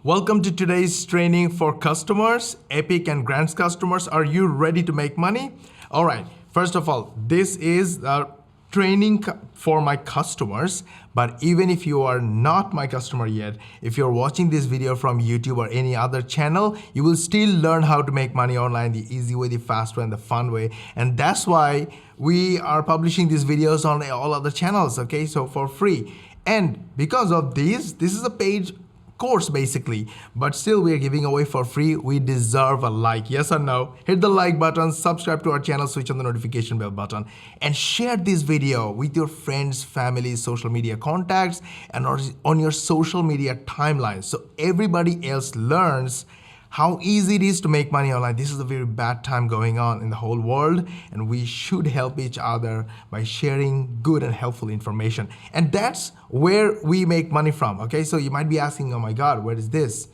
Welcome to today's training for customers, Epic and Grants customers. Are you ready to make money? All right, first of all, this is training for my customers, but even if you are not my customer yet, if you're watching this video from YouTube or any other channel, you will still learn how to make money online the easy way, the fast way, and the fun way. And that's why we are publishing these videos on all other channels, okay? So for free. And because of this is a paid course basically, but still we are giving away for free. We deserve a like, yes or no? Hit the like button, subscribe to our channel, switch on the notification bell button, and share this video with your friends, family, social media contacts, and on your social media timeline so everybody else learns how easy it is to make money online. This is a very bad time going on in the whole world, and we should help each other by sharing good and helpful information. And that's where we make money from, okay? So you might be asking, oh my God, where is this?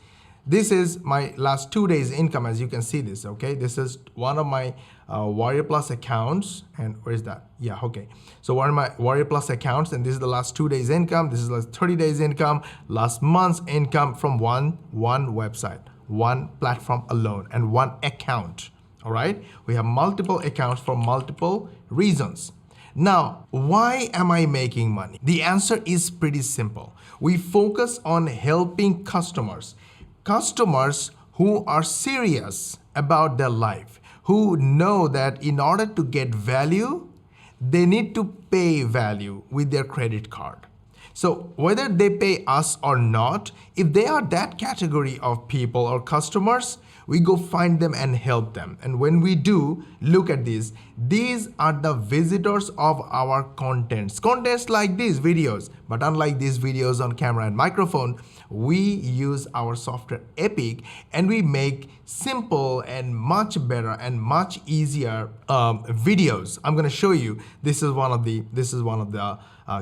This is my last 2 days income, as you can see this, okay? This is one of my Warrior Plus accounts, and where is that? Yeah, okay. So one of my Warrior Plus accounts, and this is the last 2 days income, this is the last 30 days income, last month's income from one website, one platform alone, and one account. All right, we have multiple accounts for multiple reasons. Now, why am I making money? The answer is pretty simple. We focus on helping customers who are serious about their life, who know that in order to get value, they need to pay value with their credit card. So whether they pay us or not, if they are that category of people or customers, we go find them and help them. And when we do, look at this. These are the visitors of our contents like these videos. But unlike these videos on camera and microphone, we use our software Epic, and we make simple and much better and much easier videos. I'm going to show you. This is one of the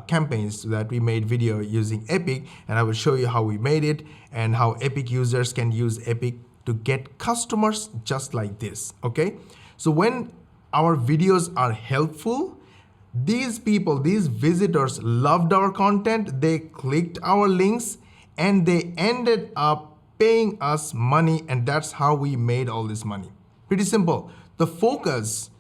campaigns that we made video using Epic, and I will show you how we made it and how Epic users can use Epic to get customers just like this, okay? So when our videos are helpful, these people, these visitors loved our content, they clicked our links, and they ended up paying us money, and that's how we made all this money. Pretty simple. The focus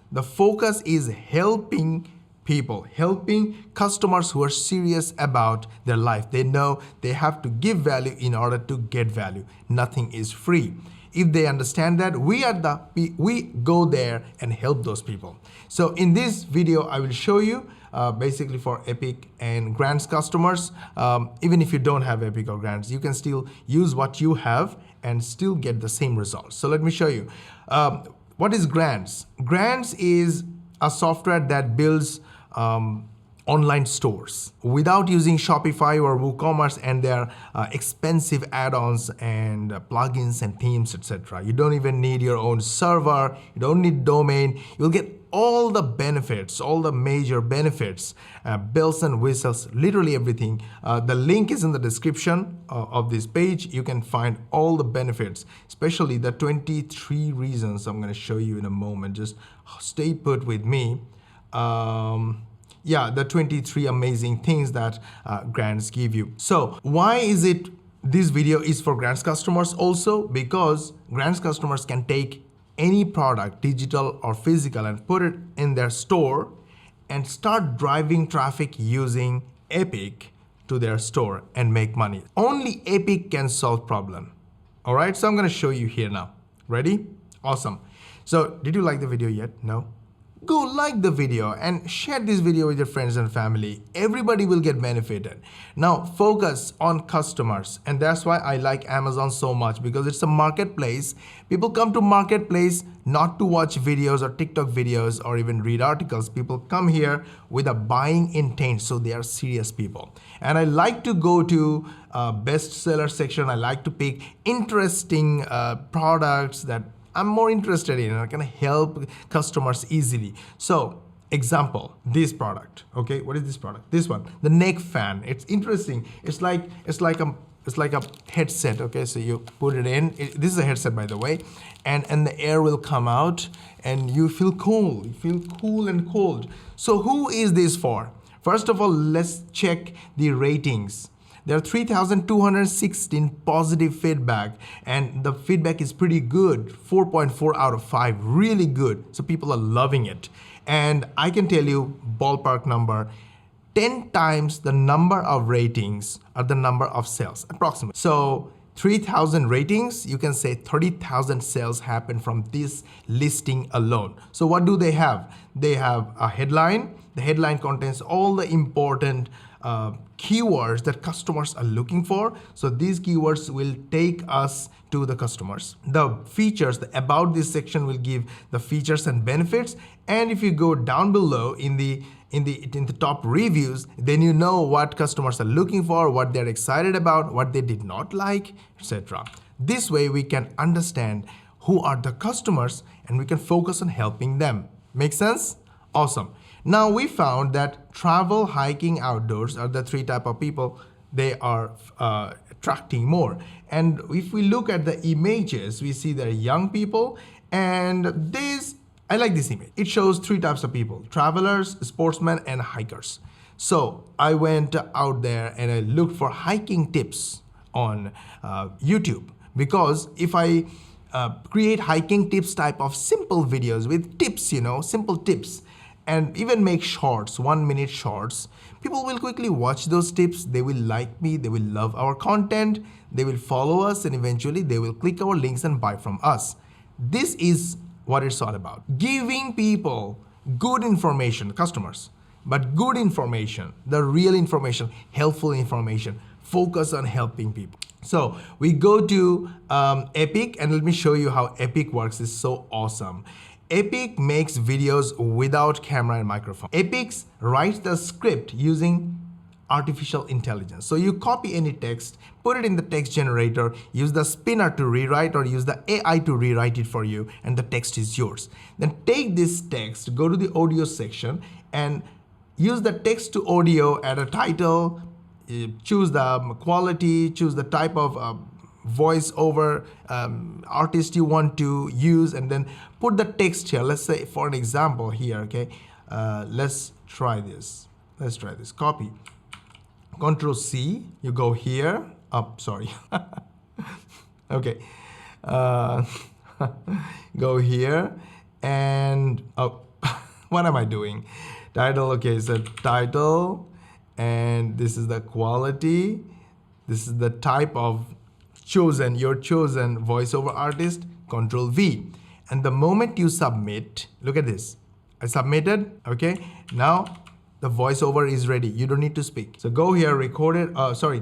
is helping people, helping customers who are serious about their life. They know they have to give value in order to get value. Nothing is free. If they understand that, we go there and help those people. So in this video, I will show you basically for Epic and Grants customers. Even if you don't have Epic or Grants, you can still use what you have and still get the same results. So let me show you. What is Grants? Grants is a software that builds online stores without using Shopify or WooCommerce and their expensive add-ons and plugins and themes, etc. You don't even need your own server. You don't need domain. You'll get all the benefits, all the major benefits, bells and whistles, literally everything. The link is in the description of this page. You can find all the benefits, especially the 23 reasons I'm going to show you in a moment. Just stay put with me. Yeah, the 23 amazing things that Grants give you. So why is it this video is for Grants customers also? Because Grants customers can take any product, digital or physical, and put it in their store and start driving traffic using Epic to their store and make money. Only Epic can solve problem. All right, so I'm going to show you here now. Ready? Awesome. So did you like the video yet? No? Go like the video and share this video with your friends and family. Everybody will get benefited. Now focus on customers, and that's why I like Amazon so much, because it's a marketplace. People come to marketplace not to watch videos or TikTok videos or even read articles. People come here with a buying intent, so they are serious people. And I like to go to bestseller section. I like to pick interesting products that I'm more interested in, and I can help customers easily. So example, this product, okay? What is this product? This one, the neck fan. It's interesting. It's like a headset, okay? So you put it in. This is a headset, by the way, and the air will come out, and you feel cool. You feel cool and cold. So who is this for? First of all, let's check the ratings. There are 3,216 positive feedback, and the feedback is pretty good, 4.4 out of 5, really good. So people are loving it. And I can tell you, ballpark number, 10 times the number of ratings are the number of sales, approximately. So 3,000 ratings, you can say 30,000 sales happen from this listing alone. So what do they have? They have a headline. The headline contains all the important keywords that customers are looking for. So these keywords will take us to the customers. The features, the about this section will give the features and benefits. And if you go down below in the top reviews, then you know what customers are looking for, what they're excited about, what they did not like, etc. This way we can understand who are the customers and we can focus on helping them. Make sense? Awesome. Now we found that travel, hiking, outdoors are the 3 type of people they are attracting more. And if we look at the images, we see they're young people, and I like this image. It shows 3 types of people: travelers, sportsmen, and hikers. So I went out there and I looked for hiking tips on YouTube, because if I create hiking tips type of simple videos with tips, simple tips, and even make shorts, 1-minute shorts, people will quickly watch those tips. They will like me, they will love our content, they will follow us, and eventually they will click our links and buy from us. This is what it's all about. Giving people good information, customers, but good information, the real information, helpful information, focus on helping people. So we go to Epic, and let me show you how Epic works. It's so awesome. Epic makes videos without camera and microphone. Epic writes the script using artificial intelligence. So you copy any text, put it in the text generator, use the spinner to rewrite, or use the AI to rewrite it for you, and the text is yours. Then take this text, go to the audio section, and use the text to audio, add a title, choose the quality, choose the type of voice over artist you want to use, and then put the text here. Let's say for an example here, okay, let's try this. Copy, Control C, you go here, sorry. Okay, go here, and what am I doing? Title, okay, so title, and this is the quality, this is the type of your chosen voiceover artist, Control V. And the moment you submit, look at this, I submitted, okay? Now the voiceover is ready. You don't need to speak. So go here,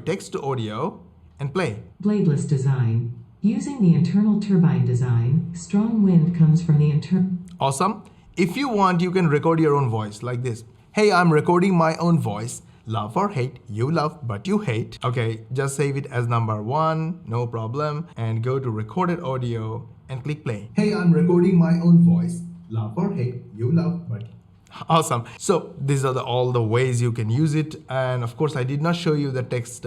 text to audio, and play. Bladeless design. Using the internal turbine design, strong wind comes from the internal. Awesome. If you want, you can record your own voice like this. Hey, I'm recording my own voice. Love or hate, you love, but you hate. Okay, just save it as number 1, no problem. And go to recorded audio and click play. Hey, I'm recording my own voice. Love or hate, you love, but awesome. So these are all the ways you can use it. And of course, I did not show you the text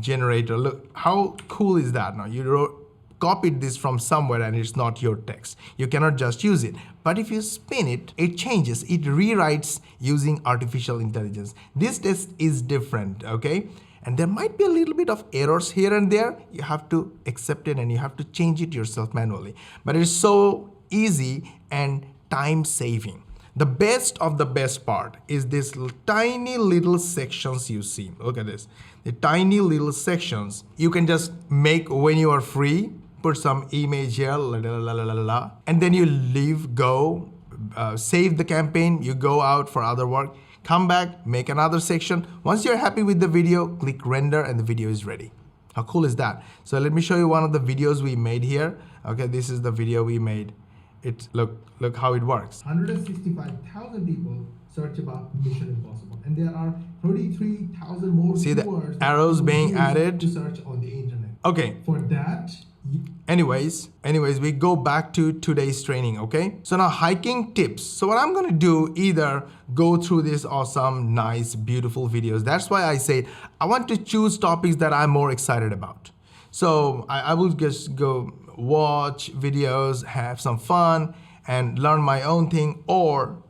generator. Look, how cool is that? Now you copied this from somewhere and it's not your text. You cannot just use it. But if you spin it, it changes. It rewrites using artificial intelligence. This test is different, okay? And there might be a little bit of errors here and there. You have to accept it and you have to change it yourself manually. But it's so easy and time saving. The best of the best part is this tiny little sections you see. Look at this. The tiny little sections you can just make when you are free. Put some image here, and then you leave, go, save the campaign, you go out for other work, come back, make another section. Once you're happy with the video, click render and the video is ready. How cool is that? So let me show you one of the videos we made here. Okay, this is the video we made. Look how it works. 165,000 people search about Mission Impossible, and there are 33,000 more. See the arrows being added to search on the internet. Okay. For that. Anyways, we go back to today's training, okay? So now hiking tips. So what I'm gonna do, either go through this awesome, nice, beautiful videos. That's why I say I want to choose topics that I'm more excited about. So I will just go watch videos, have some fun, and learn my own thing. Or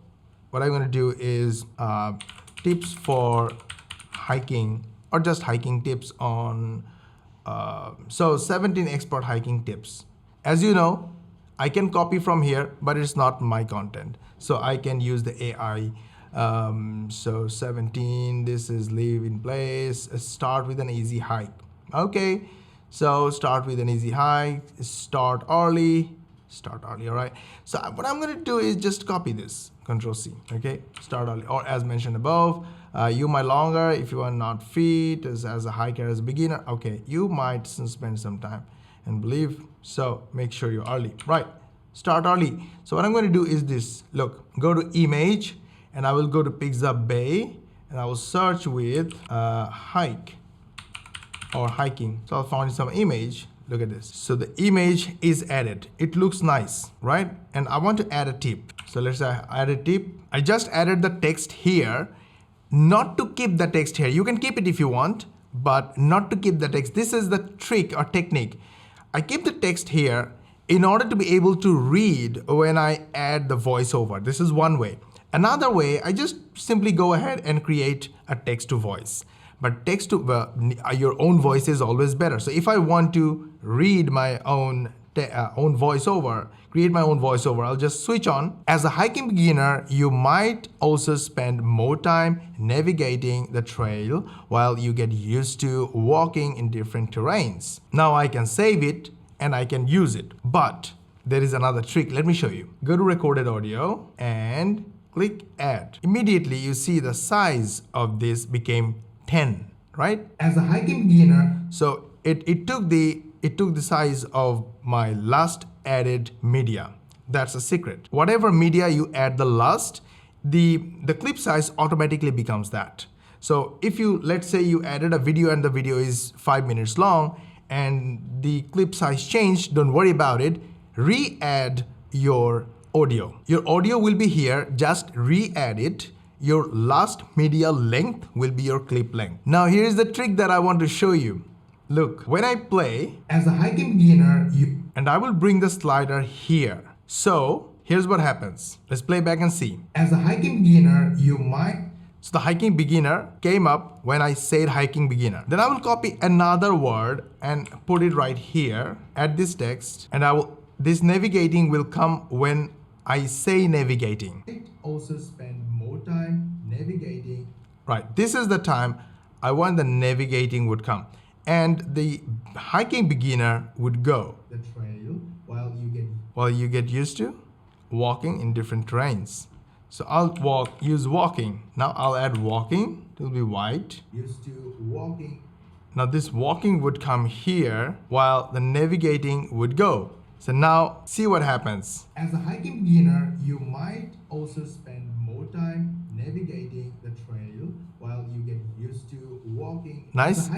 what I'm gonna do is tips for hiking or just hiking tips on, so 17 expert hiking tips. As you know, I can copy from here, but it's not my content. So I can use the AI. So 17, this is leave in place, start with an easy hike. Okay, so start with an easy hike, start early, all right? So what I'm gonna do is just copy this, Control C, okay? Start early, or as mentioned above, you might longer if you are not fit as a hiker, as a beginner, okay, you might spend some time and believe, so make sure you're early, right? Start early. So what I'm gonna do is this, look, go to image, and I will go to Pizza Bay, and I will search with hike or hiking. So I'll find some image. Look at this. So the image is added. It looks nice, right? And I want to add a tip. So let's say I add a tip. I just added the text here, not to keep the text here. You can keep it if you want, but not to keep the text. This is the trick or technique. I keep the text here in order to be able to read when I add the voiceover. This is one way. Another way, I just simply go ahead and create a text to voice. But text to your own voice is always better. So if I want to read my own voiceover, create my own voiceover, I'll just switch on. As a hiking beginner, you might also spend more time navigating the trail while you get used to walking in different terrains. Now I can save it and I can use it. But there is another trick. Let me show you. Go to recorded audio and click add. Immediately you see the size of this became 10, right? As a hiking beginner, so it took the size of my last added media. That's a secret. Whatever media you add the last, the clip size automatically becomes that. So if you, let's say you added a video and the video is 5 minutes long and the clip size changed, don't worry about it. Re-add your audio. Your audio will be here, just re-add it. Your last media length will be your clip length. Now here's the trick that I want to show you. Look, when I play, as a hiking beginner, and I will bring the slider here. So here's what happens. Let's play back and see. As a hiking beginner, so the hiking beginner came up when I said hiking beginner. Then I will copy another word and put it right here, add this text, and this navigating will come when I say navigating. It also spend more time navigating. Right, this is the time I want the navigating would come. And the hiking beginner would go the trail while you get used to walking in different terrains. So I'll use walking. Now I'll add walking, it will be white. Used to walking. Now this walking would come here while the navigating would go. So now see what happens. As a hiking beginner, you might also spend more time navigating the trail while you get used to walking. Nice.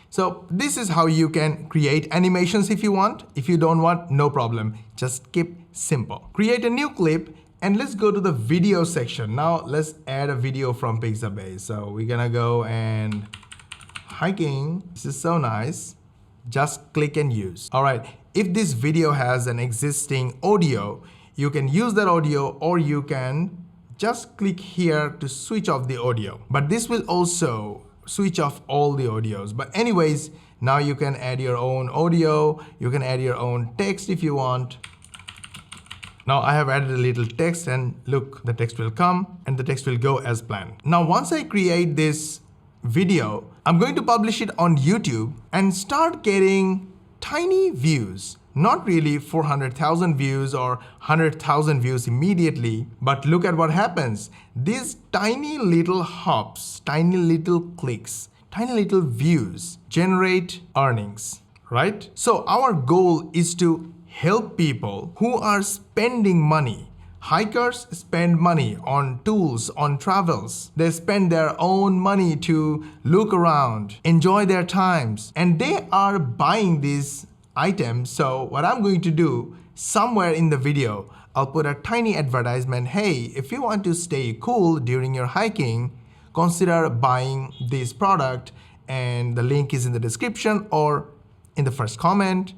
So this is how you can create animations if you want. If you don't want, no problem. Just keep simple. Create a new clip and let's go to the video section. Now let's add a video from Pixabay. So we're gonna go and hiking. This is so nice. Just click and use. All right. If this video has an existing audio, you can use that audio or you can just click here to switch off the audio. But this will also switch off all the audios. But anyways, now you can add your own audio. You can add your own text if you want. Now I have added a little text and look, the text will come and the text will go as planned. Now once I create this video, I'm going to publish it on YouTube and start getting tiny views. Not really 400,000 views or 100,000 views immediately, but look at what happens. These tiny little hops, tiny little clicks, tiny little views generate earnings, right? So our goal is to help people who are spending money. Hikers spend money on tools, on travels. They spend their own money to look around, enjoy their times, and they are buying these items. So what I'm going to do, somewhere in the video, I'll put a tiny advertisement. Hey, if you want to stay cool during your hiking, consider buying this product, and the link is in the description or in the first comment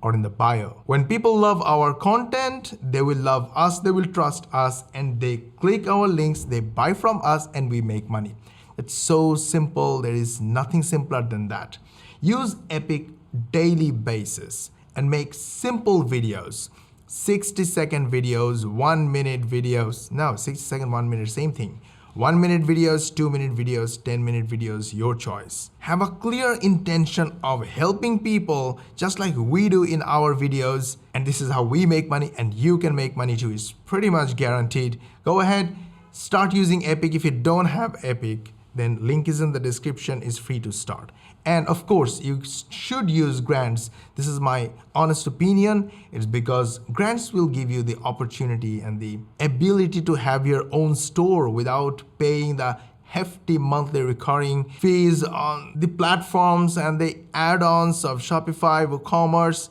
or in the bio. When people love our content, they will love us, they will trust us, and they click our links, they buy from us, and we make money. It's so simple. There is nothing simpler than that. Use Epic daily basis and make simple videos. 60-second videos, 1-minute videos. No, 60-second, 1 minute, same thing. 1-minute videos, 2-minute videos, 10-minute videos, your choice. Have a clear intention of helping people just like we do in our videos. And this is how we make money, and you can make money too. It's pretty much guaranteed. Go ahead, start using Epic. If you don't have Epic, then link is in the description, is free to start. And of course, you should use grants. This is my honest opinion. It's because grants will give you the opportunity and the ability to have your own store without paying the hefty monthly recurring fees on the platforms and the add-ons of Shopify, WooCommerce.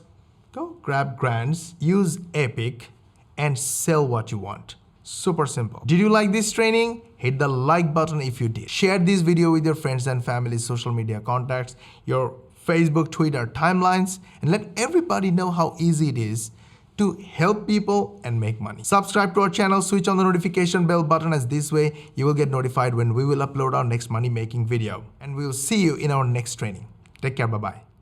Go grab grants, use Epic, and sell what you want. Super simple. Did you like this training? Hit the like button if you did. Share this video with your friends and family, social media contacts, your Facebook, Twitter timelines, and let everybody know how easy it is to help people and make money. Subscribe to our channel, switch on the notification bell button, as this way you will get notified when we will upload our next money making video. And we will see you in our next training. Take care, bye-bye.